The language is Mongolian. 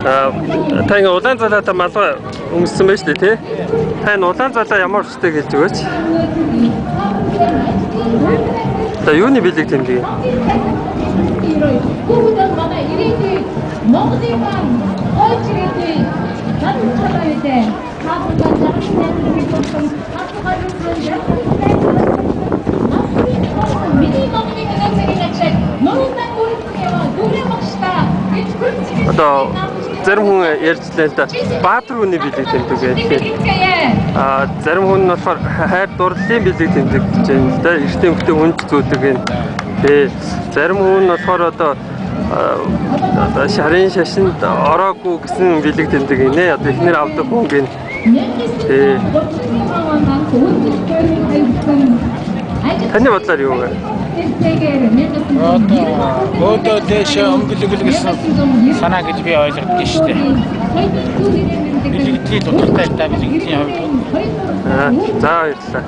Та ингээ улаан залаатай малгай өмссөн байж тээ тий. Та энэ улаан залаа ямар өстэй гэж өгөөч. За юуны бэлэг тэмдэг. Бүгд манай ирээдүйн Монголын хойч ирээдүйн над цагаа үедээ хаалгаа зарчмын болсон хаалгаар миний Монголын нэгэн Монголын бүрийн дүүрэн багштай гэж хүсэж одоо зарим хүн ярьжлаа л да Баатар хүний бэлэг тэмдэг гэх. Зарим хүн нь болохоор хайр дурлалын бэлэг тэмдэг гэж байна л да. Эртний хөлтэй хүнд зүүдэг гэн. Тэ зарим хүн нь болохоор одоо шарын шашинд ороогүй гэсэн бэлэг тэмдэг гинэ. Одоо ихнэр авдаг хүн гин. Тэ таны бодлоор юу вэ? Өөдөө дэше өнгөлөг гэсэн санаа гэж би ойлгодог шүү дээ. Бэлэгдлийн дутагтай бэлэгдлийн хувьд. За баярлалаа.